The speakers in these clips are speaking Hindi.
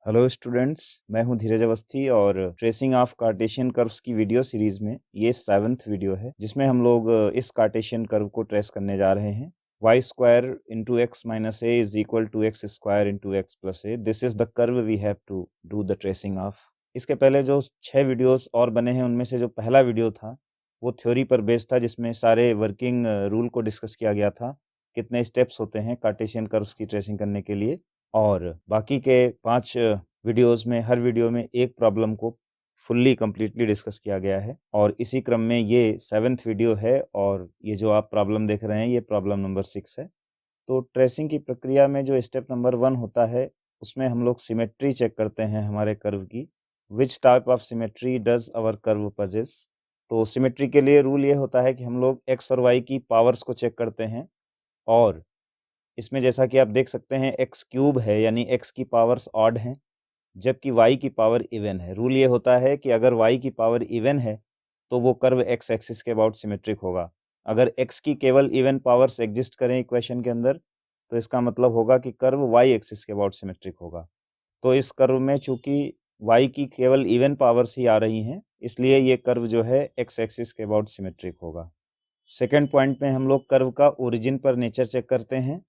हेलो स्टूडेंट्स, मैं हूं धीरज अवस्थी और ट्रेसिंग ऑफ कार्टेशियन कर्व्स की वीडियो सीरीज में ये 7th वीडियो है जिसमें हम लोग इस कार्टेशियन कर्व को ट्रेस करने जा रहे हैं। y square into x minus a is equal to x square into x plus a. This is the curve we have to do the tracing of. इसके पहले जो 6 वीडियोस और बने हैं उनमें से जो पहला वीडियो था वो थ्योरी पर बेस्ड था, जिसमें सारे वर्किंग रूल को डिस्कस किया गया था, कितने स्टेप्स होते हैं कार्टेशियन कर्व्स की ट्रेसिंग करने के लिए। और बाकी के 5 वीडियोज़ में हर वीडियो में एक प्रॉब्लम को फुल्ली कंप्लीटली डिस्कस किया गया है और इसी क्रम में ये 7th वीडियो है और ये जो आप प्रॉब्लम देख रहे हैं ये प्रॉब्लम नंबर 6 है। तो ट्रेसिंग की प्रक्रिया में जो स्टेप नंबर 1 होता है उसमें हम लोग सिमेट्री चेक करते हैं हमारे कर्व की। Which type of symmetry does our curve possess. तो सिमेट्री के लिए रूल ये होता है कि हम लोग एक्स और वाई की पावर्स को चेक करते हैं और इसमें जैसा कि आप देख सकते हैं एक्स क्यूब है यानी एक्स की पावर्स ऑड हैं जबकि y की पावर इवन है। रूल ये होता है कि अगर y की पावर इवन है तो वो कर्व एक्स एक्सिस के अबाउट सिमेट्रिक होगा। अगर x की केवल इवन पावर्स एग्जिस्ट करें इक्वेशन के अंदर तो इसका मतलब होगा कि कर्व y एक्सिस के अबाउट सिमेट्रिक होगा। तो इस कर्व में चूंकि y की केवल इवन पावर्स ही आ रही हैं इसलिए ये कर्व जो है एक्स एक्सिस के अबाउट सिमेट्रिक होगा। सेकेंड पॉइंट में हम लोग कर्व का ओरिजिन पर नेचर चेक करते हैं,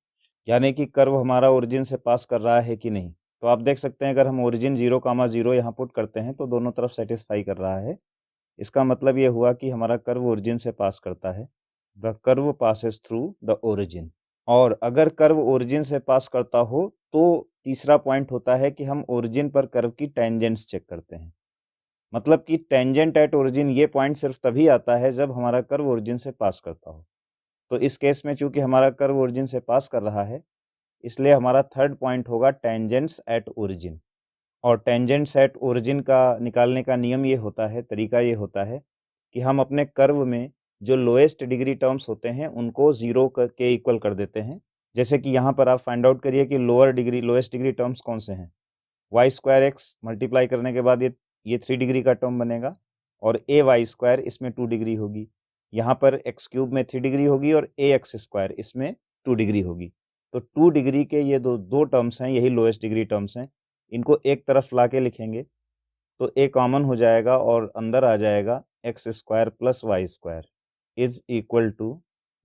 यानी कि कर्व हमारा ओरिजिन से पास कर रहा है कि नहीं। तो आप देख सकते हैं अगर हम ओरिजिन 0,0 यहाँ पुट करते हैं तो दोनों तरफ सेटिस्फाई कर रहा है। इसका मतलब ये हुआ कि हमारा कर्व ओरिजिन से पास करता है। The curve passes through the origin. और अगर कर्व ओरिजिन से पास करता हो तो तीसरा पॉइंट होता है कि हम ओरिजिन पर कर्व की टेंजेंट्स चेक करते हैं। मतलब कि टेंजेंट एट ओरिजिन ये पॉइंट सिर्फ तभी आता है जब हमारा कर्व ओरिजिन से पास करता हो। तो इस केस में चूंकि हमारा कर्व ओरिजिन से पास कर रहा है इसलिए हमारा थर्ड पॉइंट होगा टेंजेंट्स एट ओरिजिन। और टेंजेंट्स एट ओरिजिन का निकालने का नियम ये होता है, तरीका ये होता है कि हम अपने कर्व में जो लोएस्ट डिग्री टर्म्स होते हैं उनको 0 के इक्वल कर देते हैं। जैसे कि यहाँ पर आप फाइंड आउट करिए कि लोएस्ट डिग्री टर्म्स कौन से हैं। वाई स्क्वायर एक्स मल्टीप्लाई करने के बाद ये 3 डिग्री का टर्म बनेगा और ए वाई स्क्वायर इसमें 2 डिग्री होगी। यहाँ पर एक्स क्यूब में 3 डिग्री होगी और ए एक्स स्क्वायर इसमें 2 डिग्री होगी। तो 2 डिग्री के ये दो टर्म्स हैं, यही लोएस्ट डिग्री टर्म्स हैं। इनको एक तरफ ला के लिखेंगे तो ए कॉमन हो जाएगा और अंदर आ जाएगा x square plus y square is equal to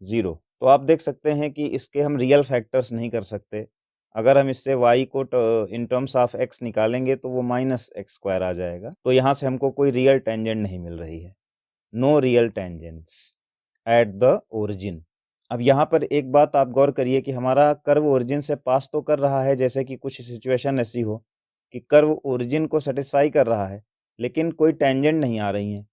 0। तो आप देख सकते हैं कि इसके हम रियल फैक्टर्स नहीं कर सकते। अगर हम इससे y को इन टर्म्स ऑफ x निकालेंगे तो वो माइनस एक्स स्क्वायर आ जाएगा। तो यहाँ से हमको कोई रियल टेंजेंट नहीं मिल रही है। No real tangents at the origin. अब यहाँ पर एक बात आप गौर करिए कि हमारा कर्व ओरिजिन से पास तो कर रहा है, जैसे कि कुछ सिचुएशन ऐसी हो कि कर्व ओरिजिन को सेटिस्फाई कर रहा है लेकिन कोई टेंजेंट नहीं आ रही हैं।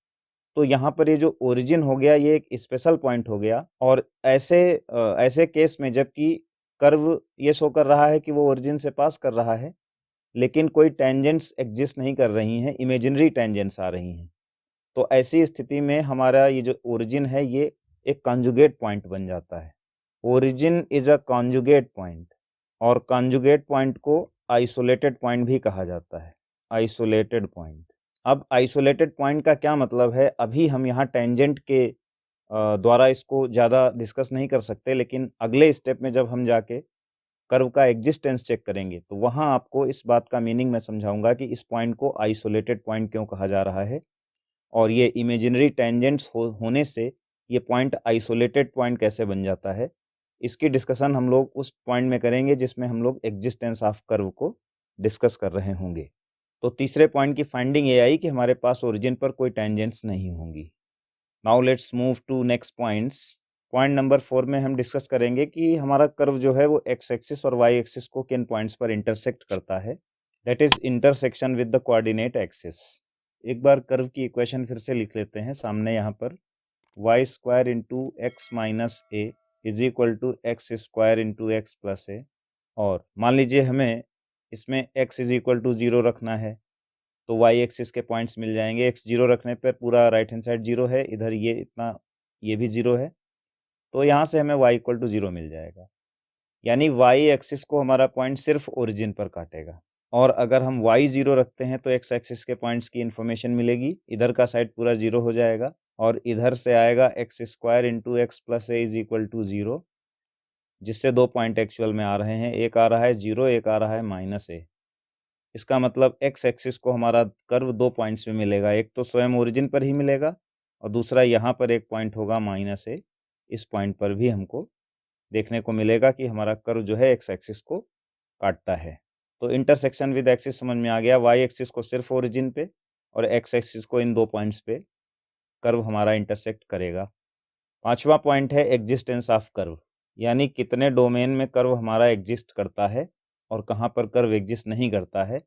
तो यहाँ पर ये जो ओरिजिन हो गया ये एक स्पेशल पॉइंट हो गया। और ऐसे केस में जबकि कर्व ये शो कर रहा है कि वो ओरिजिन से पास कर रहा है लेकिन कोई टेंजेंट्स एग्जिस्ट नहीं कर रही हैं, इमेजिनरी टेंजेंट्स आ रही हैं। तो ऐसी स्थिति में हमारा ये जो ओरिजिन है ये एक कॉन्जुगेट पॉइंट बन जाता है। Origin is a conjugate point और कॉन्जुगेट पॉइंट को आइसोलेटेड पॉइंट भी कहा जाता है। Isolated point. अब आइसोलेटेड पॉइंट का क्या मतलब है, अभी हम यहाँ टेंजेंट के द्वारा इसको ज़्यादा डिस्कस नहीं कर सकते, लेकिन अगले स्टेप में जब हम जाके कर्व का एग्जिस्टेंस चेक करेंगे तो वहाँ आपको इस बात का मीनिंग मैं समझाऊंगा कि इस पॉइंट को आइसोलेटेड पॉइंट क्यों कहा जा रहा है और ये इमेजिनरी टेंजेंट्स होने से ये पॉइंट आइसोलेटेड पॉइंट कैसे बन जाता है। इसकी डिस्कशन हम लोग उस पॉइंट में करेंगे जिसमें हम लोग एग्जिस्टेंस ऑफ कर्व को डिस्कस कर रहे होंगे। तो तीसरे पॉइंट की फाइंडिंग ये आई कि हमारे पास ओरिजिन पर कोई टेंजेंट्स नहीं होंगी। Now let's move to next points. Point number 4 में हम डिस्कस करेंगे कि हमारा कर्व जो है वो एक्स एक्सिस और वाई एक्सिस को किन पॉइंट्स पर इंटरसेक्ट करता है, that is intersection with the coordinate axis. एक बार कर्व की इक्वेशन फिर से लिख लेते हैं सामने यहाँ पर। Y square into x minus a is equal to x square into x plus a. और मान लीजिए हमें इसमें x इज इक्वल टू 0 रखना है तो y एक्सिस के पॉइंट्स मिल जाएंगे। x 0 रखने पर पूरा राइट हैंड साइड 0 है, इधर ये इतना ये भी 0 है, तो यहाँ से हमें y इक्वल टू 0 मिल जाएगा। यानी y एक्सिस को हमारा पॉइंट सिर्फ ओरिजिन पर काटेगा। और अगर हम y 0 रखते हैं तो x एक्सिस के पॉइंट्स की इन्फॉर्मेशन मिलेगी, इधर का साइड पूरा 0 हो जाएगा और इधर से आएगा x square into x plus a is equal to 0, जिससे दो पॉइंट एक्चुअल में आ रहे हैं, एक आ रहा है 0, एक आ रहा है माइनस ए। इसका मतलब एक्स एक्सिस को हमारा कर्व 2 पॉइंट्स में मिलेगा, एक तो स्वयं ओरिजिन पर ही मिलेगा और दूसरा यहाँ पर एक पॉइंट होगा -a, इस पॉइंट पर भी हमको देखने को मिलेगा कि हमारा कर्व जो है एक्स एक्सिस को काटता है। तो इंटरसेक्शन विद एक्सिस समझ में आ गया, वाई एक्सिस को सिर्फ ओरिजिन पे और एक्स एक्सिस को इन 2 पॉइंट्स पे कर्व हमारा इंटरसेक्ट करेगा। 5वां पॉइंट है एक्जिस्टेंस ऑफ कर्व, यानी कितने डोमेन में कर्व हमारा एग्जिस्ट करता है और कहाँ पर कर्व एग्जिस्ट नहीं करता है,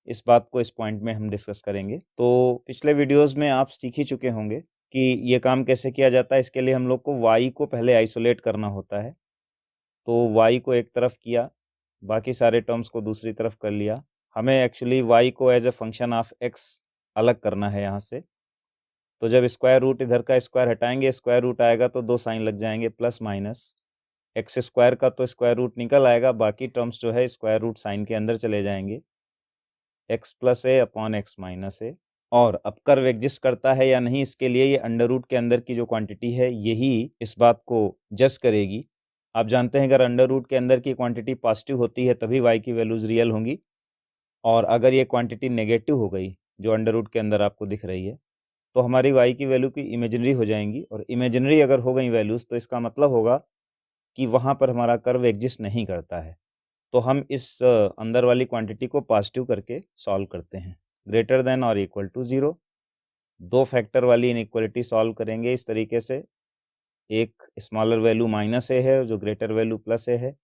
इस बात को इस पॉइंट में हम डिस्कस करेंगे। तो पिछले वीडियोज़ में आप सीख ही चुके होंगे कि ये काम कैसे किया जाता है। इसके लिए हम लोग को y को पहले आइसोलेट करना होता है। तो y को एक तरफ किया, बाकी सारे टर्म्स को दूसरी तरफ कर लिया। हमें एक्चुअली y को as a function of x अलग करना है यहाँ से। तो जब स्क्वायर रूट इधर का स्क्वायर हटाएंगे, स्क्वायर रूट आएगा तो 2 साइन लग जाएंगे, प्लस माइनस एक्स स्क्वायर का तो स्क्वायर रूट निकल आएगा, बाकी टर्म्स जो है स्क्वायर रूट साइन के अंदर चले जाएंगे, एक्स प्लस ए अपॉन एक्स माइनस ए। और अब कर्व एग्जिस्ट करता है या नहीं, इसके लिए ये अंडर रूट के अंदर की जो क्वांटिटी है यही इस बात को जज करेगी। आप जानते हैं अगर अंडर रूट के अंदर की क्वांटिटी पॉजिटिव होती है तभी y की वैल्यूज रियल होंगी, और अगर ये क्वांटिटी नेगेटिव हो गई जो अंडर रूट के अंदर आपको दिख रही है तो हमारी y की वैल्यू की इमेजिनरी हो जाएंगी, और इमेजिनरी अगर हो गई वैल्यूज तो इसका मतलब होगा कि वहाँ पर हमारा कर्व एग्जिस्ट नहीं करता है। तो हम इस अंदर वाली क्वांटिटी को पॉजिटिव करके सॉल्व करते हैं। ग्रेटर देन और इक्वल टू 0, 2 फैक्टर वाली इनइक्वालिटी सॉल्व करेंगे इस तरीके से। एक स्मॉलर वैल्यू -a है जो ग्रेटर वैल्यू +a है।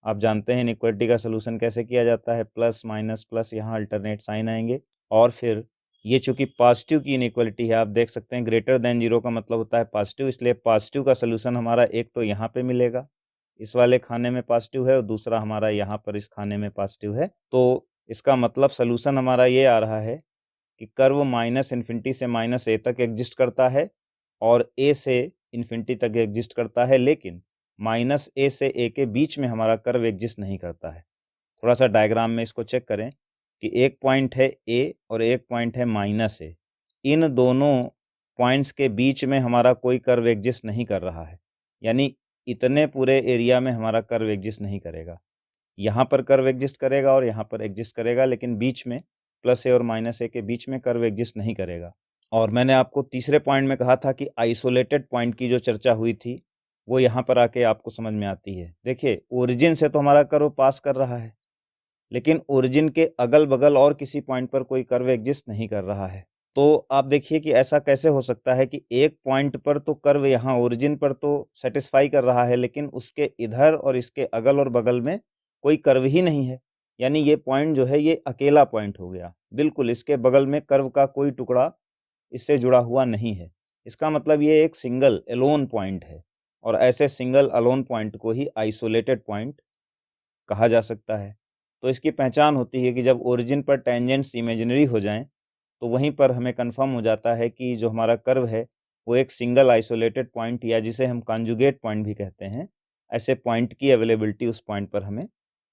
आप जानते हैं इनइक्वालिटी का सलूशन कैसे किया जाता है, प्लस माइनस प्लस, यहाँ अल्टरनेट साइन आएंगे। और फिर ये चूंकि पॉजिटिव की इनइक्वालिटी है, आप देख सकते हैं ग्रेटर देन 0 का मतलब होता है पॉजिटिव, इसलिए पॉजिटिव का सलूशन हमारा एक तो यहाँ पे मिलेगा, इस वाले खाने में पॉजिटिव है, और दूसरा हमारा यहाँ पर इस खाने में पॉजिटिव है। तो इसका मतलब सलूशन हमारा ये आ रहा है कि कर्व -इन्फिनिटी से -a तक एग्जिस्ट करता है और a से इन्फिनिटी तक एग्जिस्ट करता है, लेकिन -a से a के बीच में हमारा कर्व एग्जिस्ट नहीं करता है। थोड़ा सा डायग्राम में इसको चेक करें कि एक पॉइंट है a और एक पॉइंट है -a। इन दोनों पॉइंट्स के बीच में हमारा कोई कर्व एग्जिस्ट नहीं कर रहा है, यानी इतने पूरे एरिया में हमारा कर्व एग्जिस्ट नहीं करेगा। यहाँ पर कर्व एग्जिस्ट करेगा और यहाँ पर एग्जिस्ट करेगा, लेकिन बीच में +a और -a के बीच में कर्व एग्जिस्ट नहीं करेगा। और मैंने आपको तीसरे पॉइंट में कहा था कि आइसोलेटेड पॉइंट की जो चर्चा हुई थी वो यहाँ पर आके आपको समझ में आती है। देखिए ओरिजिन से तो हमारा कर्व पास कर रहा है, लेकिन ओरिजिन के अगल-बगल और किसी पॉइंट पर कोई कर्व एग्जिस्ट नहीं कर रहा है। तो आप देखिए कि ऐसा कैसे हो सकता है कि एक पॉइंट पर तो कर्व यहाँ ओरिजिन पर तो सैटिस्फाई कर रहा है, लेकिन उसके इधर और इसके अगल और बगल में कोई कर्व ही नहीं है। यानी ये पॉइंट जो है ये अकेला पॉइंट हो गया। बिल्कुल इसके बगल में कर्व का कोई टुकड़ा इससे जुड़ा हुआ नहीं है। इसका मतलब ये एक सिंगल अलोन पॉइंट है, और ऐसे सिंगल अलोन पॉइंट को ही आइसोलेटेड पॉइंट कहा जा सकता है। तो इसकी पहचान होती है कि जब ओरिजिन पर टेंजेंट्स इमेजिनरी हो जाएँ, तो वहीं पर हमें कन्फर्म हो जाता है कि जो हमारा कर्व है, वो एक सिंगल आइसोलेटेड पॉइंट या जिसे हम कॉन्जुगेट पॉइंट भी कहते हैं, ऐसे पॉइंट की अवेलेबिलिटी उस पॉइंट पर हमें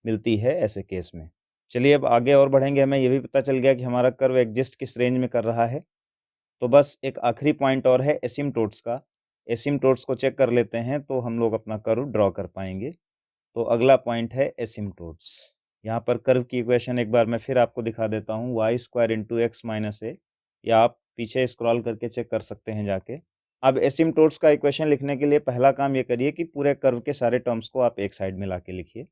मिलती है ऐसे केस में। चलिए अब आगे और बढ़ेंगे, हमें ये भी पता चल गया कि हमारा कर्व एग्जिस्ट किस रेंज में कर रहा है। तो बस एक आखिरी पॉइंट और है एसिम्प्टोट्स का। एसिम्प्टोट्स को चेक कर लेते हैं तो हम लोग अपना कर्व ड्रॉ कर पाएँगे। तो अगला पॉइंट है एसिम्प्टोट्स। यहाँ पर कर्व की इक्वेशन एक बार मैं फिर आपको दिखा देता हूँ, y² इंटू एक्स माइनस ए, या आप पीछे स्क्रॉल करके चेक कर सकते हैं जाके। अब एसिम्प्टोट्स का इक्वेशन लिखने के लिए पहला काम ये करिए कि पूरे कर्व के सारे टर्म्स को आप एक साइड में लाके लिखिए।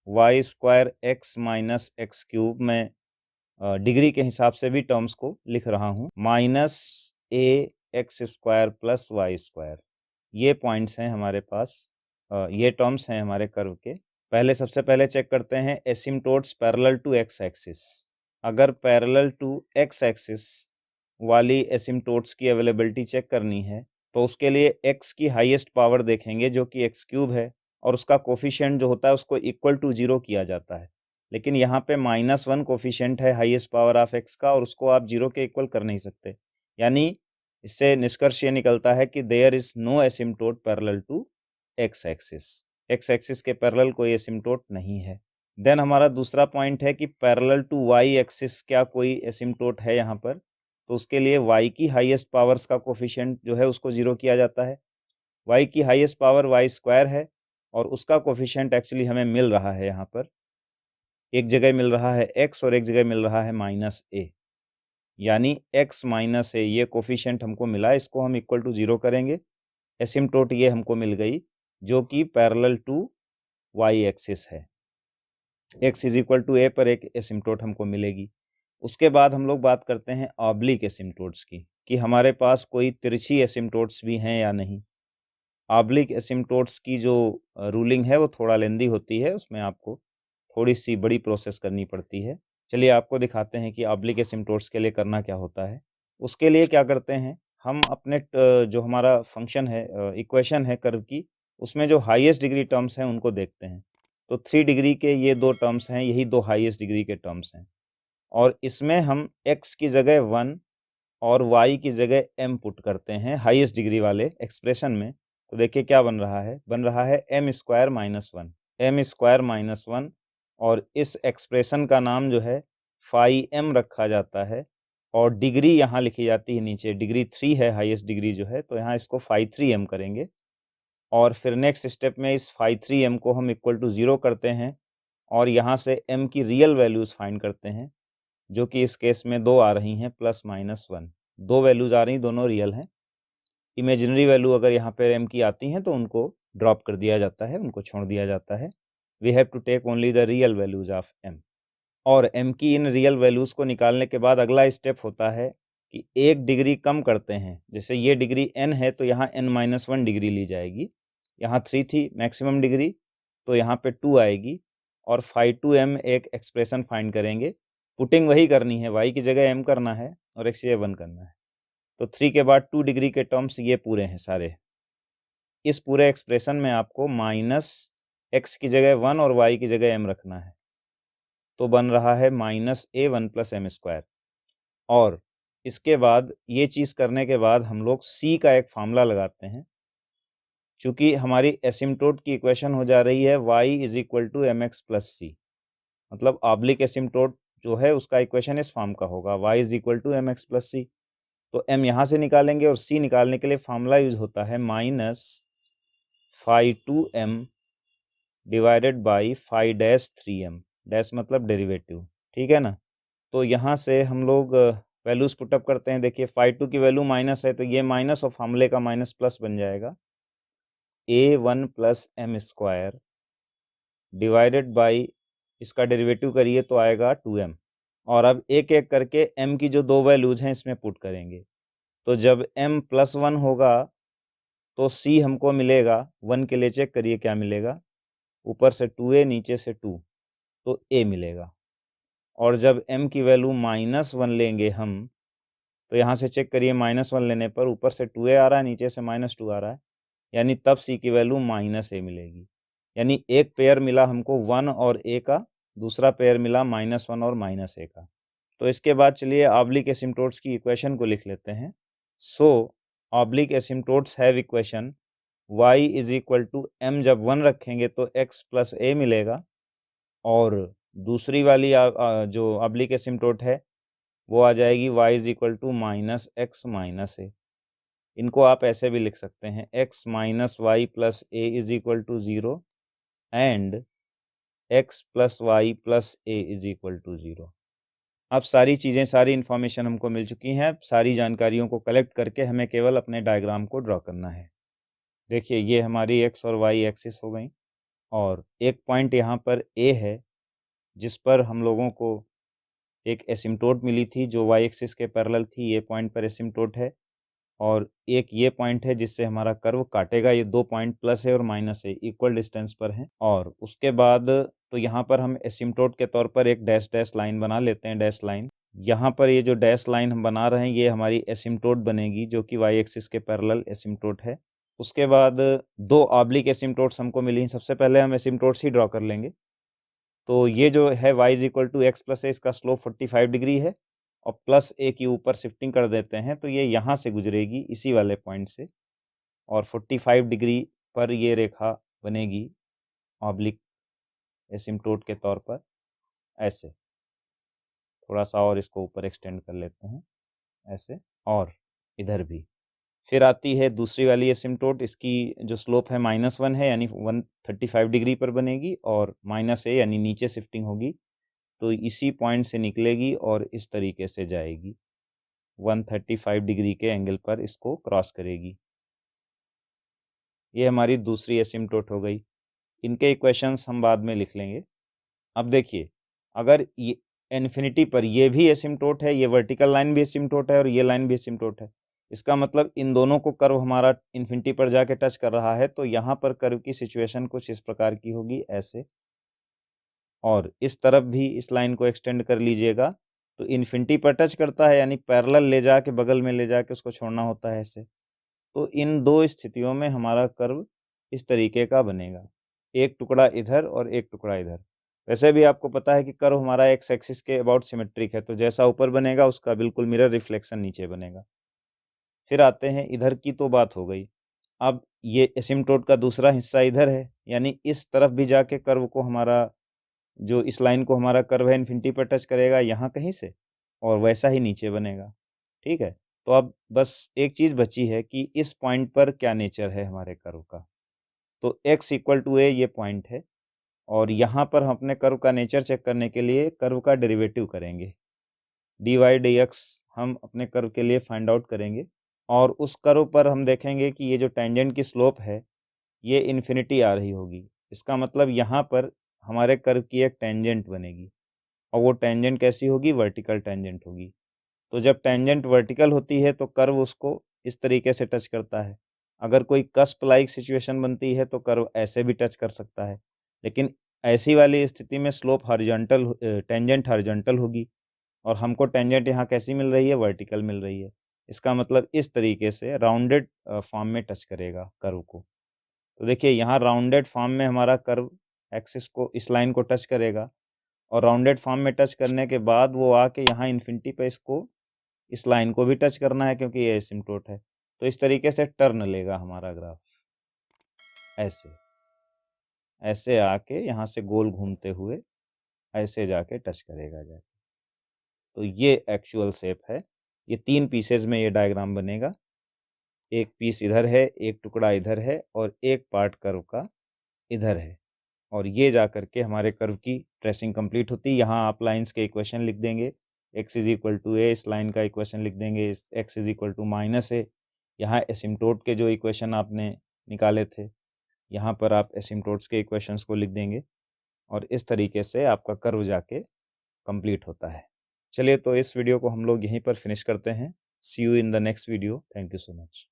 y² x minus x cube, मैं डिग्री के हिसाब से भी टर्म्स को लिख रहा हूँ, -a(x² + y²। ये पॉइंट्स हैं हमारे पास, ये टर्म्स हैं हमारे कर्व के। सबसे पहले चेक करते हैं asymptotes parallel to x axis. अगर पैरेलल टू एक्स एक्सिस वाली एसिम्प्टोट्स की अवेलेबिलिटी चेक करनी है तो उसके लिए x की हाईएस्ट पावर देखेंगे जो कि x³ है, और उसका कोफिशिएंट जो होता है उसको इक्वल टू 0 किया जाता है। लेकिन यहाँ पे -1 कोफिशिएंट है हाईएस्ट पावर ऑफ x का, और उसको आप 0 के इक्वल कर नहीं सकते। यानी इससे निष्कर्ष ये निकलता है कि there is no asymptote parallel to x axis. X axis के पैरेलल कोई एसिम्प्टोट नहीं है। देन हमारा दूसरा पॉइंट है कि पैरेलल टू वाई एक्सिस क्या कोई एसिम्प्टोट है यहाँ पर, तो उसके लिए y की हाईएस्ट पावर्स का कोफिशिएंट जो है उसको 0 किया जाता है। y की हाईएस्ट पावर y² है और उसका कोफिशिएंट एक्चुअली हमें मिल रहा है यहाँ पर एक जगह मिल रहा है x और एक जगह मिल रहा है -a, यानी x - a ये कोफिशिएंट हमको मिला, इसको हम इक्वल टू 0 करेंगे। एसिम्प्टोट ये हमको मिल गई जो कि पैरेलल टू y एक्सिस है। x = a पर एक एसिम्प्टोट हमको मिलेगी। उसके बाद हम लोग बात करते हैं ऑब्लिक एसिम्प्टोट्स की, कि हमारे पास कोई तिरछी एसिम्प्टोट्स भी हैं या नहीं। ऑब्लिक एसिम्प्टोट्स की जो रूलिंग है वो थोड़ा लेंदी होती है, उसमें आपको थोड़ी-सी बड़ी प्रोसेस करनी पड़ती है। चलिए आपको दिखाते हैं कि ऑब्लिक एसिम्प्टोट्स के लिए करना क्या होता है। उसके लिए क्या करते हैं, हम अपने जो हमारा फंक्शन है, इक्वेशन है कर्व की, उसमें जो हाईएस्ट डिग्री टर्म्स हैं उनको देखते हैं। तो 3 डिग्री के ये 2 टर्म्स हैं, यही 2 हाईएस्ट डिग्री के टर्म्स हैं। और इसमें हम x की जगह 1 और y की जगह m पुट करते हैं हाईएस्ट डिग्री वाले एक्सप्रेशन में। तो देखिए क्या बन रहा है, m² - 1, m² - 1, और इस एक्सप्रेशन का नाम जो है फाई m रखा जाता है, और डिग्री यहाँ लिखी जाती है नीचे, डिग्री 3 है हाईएस्ट डिग्री जो है, तो यहाँ इसको फाई 3m करेंगे। और फिर नेक्स्ट स्टेप में इस फाई 3m को हम इक्वल टू 0 करते हैं, और यहाँ से m की रियल वैल्यूज़ फाइंड करते हैं, जो कि इस केस में 2 आ रही हैं +-1, 2 वैल्यूज़ आ रही, दोनों रियल हैं। इमेजिनरी वैल्यू अगर यहाँ पे m की आती हैं तो उनको ड्रॉप कर दिया जाता है, उनको छोड़ दिया जाता है। We have to take only the real values of m। और m की इन रियल वैल्यूज़ को निकालने के बाद अगला स्टेप होता है कि 1 डिग्री कम करते हैं। जैसे ये डिग्री n है तो यहाँ n-1 डिग्री ली जाएगी। यहाँ 3 थी मैक्सिमम डिग्री, तो यहाँ पे 2 आएगी, और फाई 2m एक एक्सप्रेशन फाइंड करेंगे। पुटिंग वही करनी है, y की जगह m करना है और x की जगह 1 करना है। तो 3 के बाद 2 डिग्री के टर्म्स ये पूरे हैं सारे। इस पूरे एक्सप्रेशन में आपको -x की जगह 1 और y की जगह m रखना है। तो बन रहा है -a1 + m²। और इसके बाद ये चीज़ करने के बाद हम लोग c का एक फ़ॉर्मूला लगाते हैं। चूँकि हमारी एसिम्प्टोट की इक्वेशन हो जा रही है y = mx + c, मतलब ऑब्लिक एसिम्प्टोट जो है उसका इक्वेशन इस फॉर्म का होगा, y = mx + c। तो m यहाँ से निकालेंगे, और c निकालने के लिए फ़ॉर्मूला यूज़ होता है -φ2m divided by φ-3m, dash मतलब डेरिवेटिव, ठीक है ना? तो यहाँ से हम लोग वैल्यूज़ पुट अप करते हैं। देखिए φ2 की वैल्यू माइनस है, तो ये माइनस और फ़ॉर्मूले का माइनस प्लस बन जाएगा। a1 + m² डिवाइडेड बाई, इसका डेरिवेटिव करिए तो आएगा 2m। और अब एक-एक करके m की जो 2 वैल्यूज़ हैं इसमें पुट करेंगे। तो जब m +1 होगा तो c हमको मिलेगा, 1 के लिए चेक करिए क्या मिलेगा, ऊपर से 2a नीचे से 2, तो a मिलेगा। और जब m की वैल्यू -1 लेंगे हम, तो यहाँ से चेक करिए -1 लेने पर ऊपर से 2a आ रहा है, नीचे से -2 आ रहा है, यानी तब c की वैल्यू -a मिलेगी। यानी एक पेयर मिला हमको 1 और a का, दूसरा पेयर मिला -1 और -a का। तो इसके बाद चलिए ऑब्लिक एसिम्प्टोट्स की इक्वेशन को लिख लेते हैं। So oblique asymptotes have equation y = m, जब 1 रखेंगे तो x + a मिलेगा, और दूसरी वाली जो ऑब्लिक एसिम्प्टोट है वो आ जाएगी y = -x - a। इनको आप ऐसे भी लिख सकते हैं, x - y + a = 0 and x + y + a = 0। अब सारी चीज़ें, सारी इन्फॉर्मेशन हमको मिल चुकी हैं। अब सारी जानकारियों को कलेक्ट करके हमें केवल अपने डायग्राम को ड्रॉ करना है। देखिए ये हमारी x और y एक्सिस हो गई, और एक पॉइंट यहाँ पर A है, जिस पर हम लोगों को एक एसिम्प्टोट मिली थी जो y एक्सिस के पैरेलल थी, ये पॉइंट पर एसिम्प्टोट है। और एक ये पॉइंट है जिससे हमारा कर्व काटेगा, ये 2 पॉइंट प्लस है और माइनस है, इक्वल डिस्टेंस पर हैं। और उसके बाद तो यहाँ पर हम एसिम्प्टोट के तौर पर एक डैश डैश लाइन बना लेते हैं, डैश लाइन। यहाँ पर ये जो डैश लाइन हम बना रहे हैं ये हमारी एसिम्प्टोट बनेगी, जो कि y एक्सिस के पैरेलल एसिम्प्टोट है। उसके बाद 2 ऑब्लिक एसिम्प्टोट्स हमको मिली। सबसे पहले हम एसिम्प्टोट्स ही ड्रॉ कर लेंगे। तो ये जो है y = x + a, इसका स्लोप 45 डिग्री है, और प्लस a की ऊपर शिफ्टिंग कर देते हैं, तो ये यहाँ से गुजरेगी इसी वाले पॉइंट से, और 45 डिग्री पर ये रेखा बनेगी ऑब्लिक एसिम्प्टोट के तौर पर, ऐसे। थोड़ा-सा और इसको ऊपर एक्सटेंड कर लेते हैं, ऐसे, और इधर भी। फिर आती है दूसरी वाली एसिम्प्टोट, इसकी जो स्लोप है -1 है, यानी 135 डिग्री पर बनेगी, और -a यानी नीचे शिफ्टिंग होगी, तो इसी पॉइंट से निकलेगी और इस तरीके से जाएगी, 135 डिग्री के एंगल पर इसको क्रॉस करेगी। ये हमारी दूसरी एसिम्प्टोट हो गई। इनके इक्वेशंस हम बाद में लिख लेंगे। अब देखिए, अगर ये इन्फिनिटी पर ये भी एसिम्प्टोट है, ये वर्टिकल लाइन भी एसिम्प्टोट है और ये लाइन भी एसिम्प्टोट है, इसका मतलब इन दोनों को कर्व हमारा इन्फिनिटी पर जाके टच कर रहा है, तो यहाँ पर कर्व की सिचुएशन कुछ इस प्रकार की होगी, ऐसे। और इस तरफ भी इस लाइन को एक्सटेंड कर लीजिएगा, तो इन्फिनिटी पर टच करता है, यानी पैरेलल ले जाके बगल में ले जाके उसको छोड़ना होता है ऐसे। तो इन दो स्थितियों में हमारा कर्व इस तरीके का बनेगा, एक टुकड़ा इधर और एक टुकड़ा इधर। वैसे भी आपको पता है कि कर्व हमारा एक्स एक्सिस के अबाउट सिमेट्रिक है, तो जैसा ऊपर बनेगा उसका बिल्कुल मिरर रिफ्लेक्शन नीचे बनेगा। फिर आते हैं इधर की, तो बात हो गई। अब ये एसिम्प्टोट का दूसरा हिस्सा इधर है, यानी इस तरफ भी जाके कर्व को हमारा, जो इस लाइन को हमारा कर्व है इन्फिनिटी पर टच करेगा यहाँ कहीं से, और वैसा ही नीचे बनेगा, ठीक है। तो अब बस एक चीज़ बची है कि इस पॉइंट पर क्या नेचर है हमारे कर्व का। तो x इक्वल टू a ये पॉइंट है, और यहाँ पर हम अपने कर्व का नेचर चेक करने के लिए कर्व का डेरिवेटिव करेंगे। dy dx हम अपने कर्व के लिए फाइंड आउट करेंगे, और उस कर्व पर हम देखेंगे कि ये जो टेंजेंट की स्लोप है, ये इन्फिनिटी आ रही होगी। इसका मतलब यहाँ पर हमारे कर्व की एक टेंजेंट बनेगी, और वो टेंजेंट कैसी होगी? वर्टिकल टेंजेंट होगी। तो जब टेंजेंट वर्टिकल होती है तो कर्व उसको इस तरीके से टच करता है। अगर कोई कस्प लाइक सिचुएशन बनती है तो कर्व ऐसे भी टच कर सकता है। लेकिन ऐसी वाली स्थिति में स्लोप हॉरिजॉन्टल टेंजेंट हॉरिजॉन्टल होगी, और हमको टेंजेंट यहाँ कैसी मिल रही है? वर्टिकल मिल रही है। इसका मतलब इस तरीके से राउंडेड फॉर्म में टच करेगा कर्व को। तो देखिए, यहाँ राउंडेड फॉर्म में हमारा कर्व एक्सिस को, इस लाइन को टच करेगा, और राउंडेड फॉर्म में टच करने के बाद वो आके यहाँ इन्फिनिटी पे इसको, इस लाइन को भी टच करना है क्योंकि ये एसिम्प्टोट है। तो इस तरीके से टर्न लेगा हमारा ग्राफ, ऐसे। ऐसे आके यहाँ से गोल घूमते हुए ऐसे जाके टच करेगा जाके। तो ये एक्चुअल शेप है। ये 3 पीसेज़ में ये डायग्राम बनेगा। एक पीस इधर है, एक टुकड़ा इधर है, और एक पार्ट कर्व का इधर है। और ये जाकर के हमारे कर्व की ट्रेसिंग कंप्लीट होती है। यहाँ आप लाइन्स के इक्वेशन लिख देंगे, x is equal to a, इस लाइन का इक्वेशन लिख देंगे, इस x is equal to minus a। यहाँ एसिम्प्टोट के जो इक्वेशन आपने निकाले थे, यहाँ पर आप एसिम्प्टोट्स के इक्वेशंस को लिख देंगे, और इस तरीके से आपका कर्व जाके कंप्लीट होता है। चलिए, तो इस वीडियो को हम लोग यहीं पर फिनिश करते हैं। See you in the next video. Thank you so much.